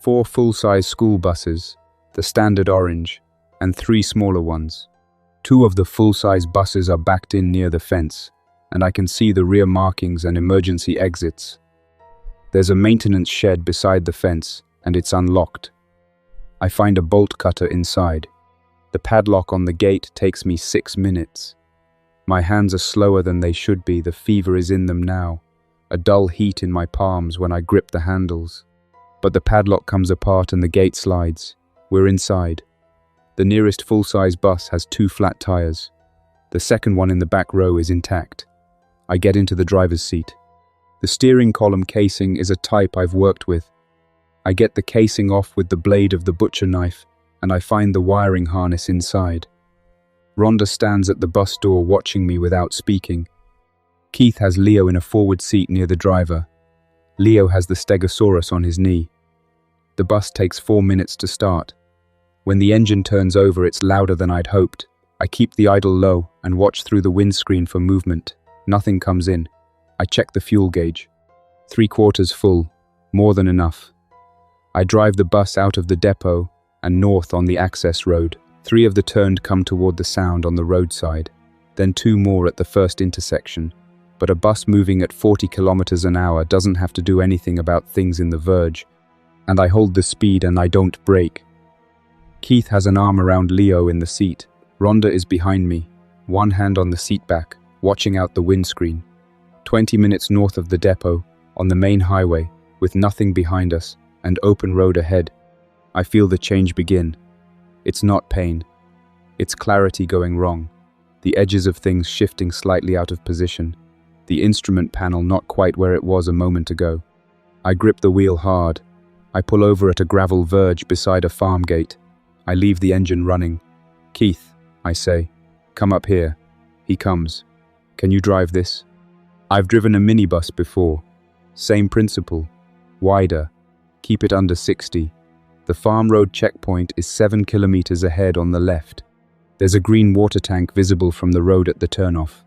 4 full-size school buses, the standard orange, and 3 smaller ones. 2 of the full-size buses are backed in near the fence, and I can see the rear markings and emergency exits. There's a maintenance shed beside the fence, and it's unlocked. I find a bolt cutter inside. The padlock on the gate takes me 6 minutes. My hands are slower than they should be. The fever is in them now, a dull heat in my palms when I grip the handles. But the padlock comes apart and the gate slides. We're inside. The nearest full-size bus has 2 flat tires. The second one in the back row is intact. I get into the driver's seat. The steering column casing is a type I've worked with. I get the casing off with the blade of the butcher knife, and I find the wiring harness inside. Rhonda stands at the bus door watching me without speaking. Keith has Leo in a forward seat near the driver. Leo has the stegosaurus on his knee. The bus takes 4 minutes to start. When the engine turns over, it's louder than I'd hoped. I keep the idle low and watch through the windscreen for movement. Nothing comes in. I check the fuel gauge. 3/4 full, more than enough. I drive the bus out of the depot and north on the access road. 3 of the turned come toward the sound on the roadside, then 2 more at the first intersection. But a bus moving at 40 kilometers an hour doesn't have to do anything about things in the verge. and I hold the speed and I don't brake. Keith has an arm around Leo in the seat. Rhonda is behind me, one hand on the seat back, watching out the windscreen. 20 minutes north of the depot, on the main highway, with nothing behind us, and open road ahead. I feel the change begin. It's not pain. It's clarity going wrong. The edges of things shifting slightly out of position. The instrument panel not quite where it was a moment ago. I grip the wheel hard. I pull over at a gravel verge beside a farm gate. I leave the engine running. "Keith," I say, "come up here." He comes. "Can you drive this?" I've driven a minibus before. Same principle. Wider. Keep it under 60. The farm road checkpoint is 7 kilometers ahead on the left. There's a green water tank visible from the road at the turnoff.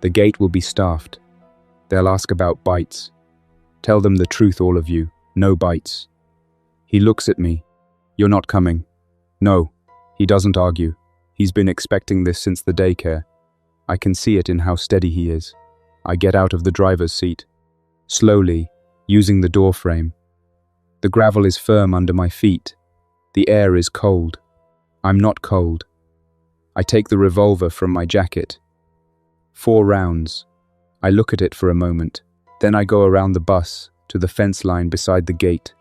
The gate will be staffed. They'll ask about bites. Tell them the truth, all of you. No bites. He looks at me. "You're not coming." "No." He doesn't argue. He's been expecting this since the daycare. I can see it in how steady he is. I get out of the driver's seat. Slowly, using the door frame. The gravel is firm under my feet. The air is cold. I'm not cold. I take the revolver from my jacket. 4 rounds. I look at it for a moment. Then I go around the bus to the fence line beside the gate.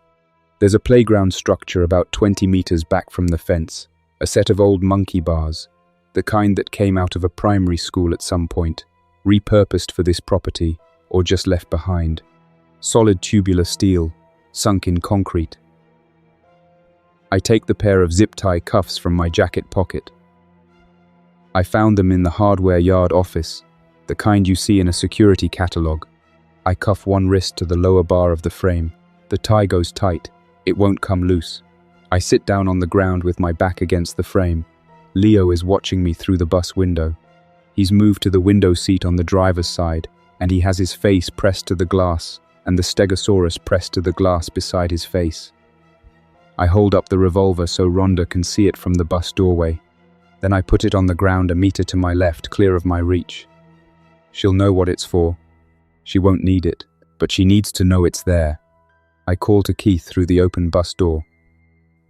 There's a playground structure about 20 meters back from the fence. A set of old monkey bars, the kind that came out of a primary school at some point, repurposed for this property or just left behind. Solid tubular steel, sunk in concrete. I take the pair of zip-tie cuffs from my jacket pocket. I found them in the hardware yard office, the kind you see in a security catalogue. I cuff one wrist to the lower bar of the frame. The tie goes tight. It won't come loose. I sit down on the ground with my back against the frame. Leo is watching me through the bus window. He's moved to the window seat on the driver's side, and he has his face pressed to the glass, and the stegosaurus pressed to the glass beside his face. I hold up the revolver so Rhonda can see it from the bus doorway. Then I put it on the ground a meter to my left, clear of my reach. She'll know what it's for. She won't need it, but she needs to know it's there. I call to Keith through the open bus door.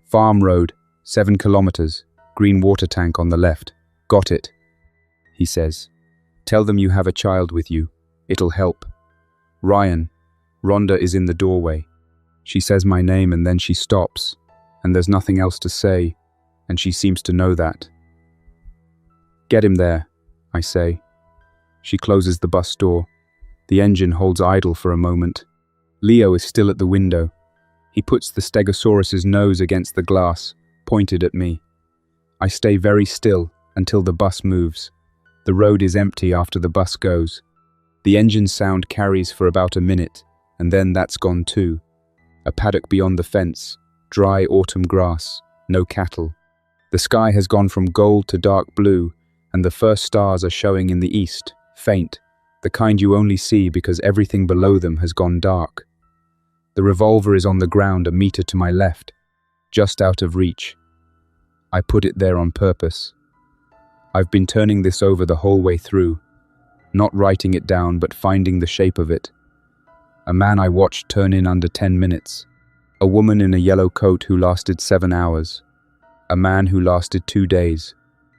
"Farm road, 7 kilometers, green water tank on the left. Got it," he says. "Tell them you have a child with you. It'll help." "Ryan." Rhonda is in the doorway. She says my name and then she stops, and there's nothing else to say, and she seems to know that. "Get him there," I say. She closes the bus door. The engine holds idle for a moment. Leo is still at the window. He puts the stegosaurus's nose against the glass, pointed at me. I stay very still until the bus moves. The road is empty after the bus goes. The engine sound carries for about a minute, and then that's gone too. A paddock beyond the fence, dry autumn grass, no cattle. The sky has gone from gold to dark blue, and the first stars are showing in the east, faint, the kind you only see because everything below them has gone dark. The revolver is on the ground a meter to my left, just out of reach. I put it there on purpose. I've been turning this over the whole way through, not writing it down but finding the shape of it. A man I watched turn in under 10 minutes. A woman in a yellow coat who lasted 7 hours. A man who lasted 2 days,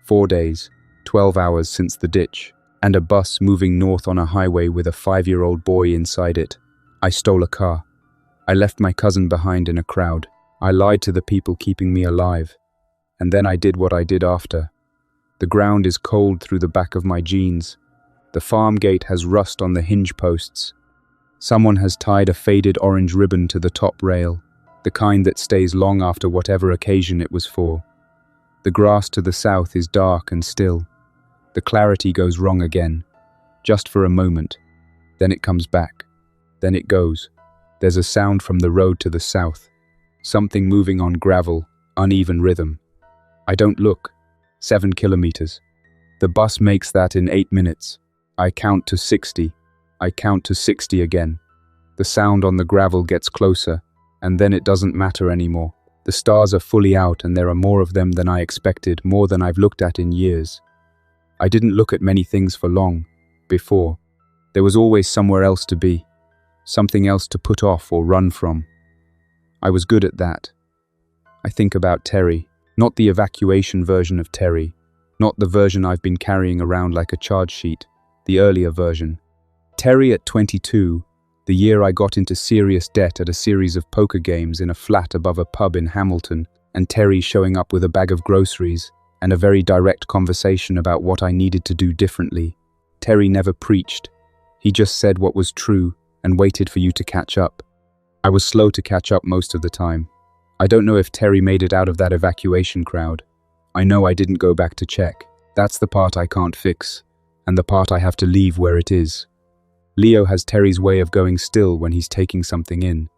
4 days, 12 hours since the ditch. And a bus moving north on a highway with a 5-year-old boy inside it. I stole a car. I left my cousin behind in a crowd. I lied to the people keeping me alive. And then I did what I did after. The ground is cold through the back of my jeans. The farm gate has rust on the hinge posts. Someone has tied a faded orange ribbon to the top rail, the kind that stays long after whatever occasion it was for. The grass to the south is dark and still. The clarity goes wrong again, just for a moment. Then it comes back. Then it goes. There's a sound from the road to the south. Something moving on gravel, uneven rhythm. I don't look. 7 kilometers. The bus makes that in 8 minutes. I count to 60. I count to 60 again. The sound on the gravel gets closer, and then it doesn't matter anymore. The stars are fully out and there are more of them than I expected, more than I've looked at in years. I didn't look at many things for long, before. There was always somewhere else to be, something else to put off or run from. I was good at that. I think about Terry, not the evacuation version of Terry, not the version I've been carrying around like a charge sheet, the earlier version. Terry at 22, the year I got into serious debt at a series of poker games in a flat above a pub in Hamilton, and Terry showing up with a bag of groceries and a very direct conversation about what I needed to do differently. Terry never preached. He just said what was true and waited for you to catch up. I was slow to catch up most of the time. I don't know if Terry made it out of that evacuation crowd. I know I didn't go back to check. That's the part I can't fix, and the part I have to leave where it is. Leo has Terry's way of going still when he's taking something in.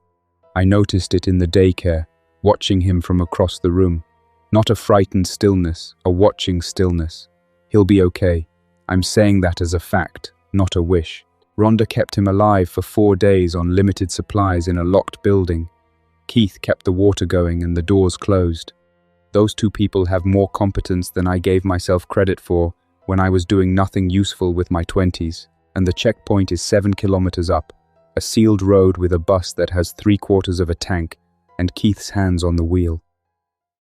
I noticed it in the daycare, watching him from across the room. Not a frightened stillness, a watching stillness. He'll be okay. I'm saying that as a fact, not a wish. Rhonda kept him alive for 4 days on limited supplies in a locked building. Keith kept the water going and the doors closed. Those two people have more competence than I gave myself credit for when I was doing nothing useful with my 20s. And the checkpoint is 7 kilometers up, a sealed road with a bus that has 3/4 of a tank, and Keith's hands on the wheel.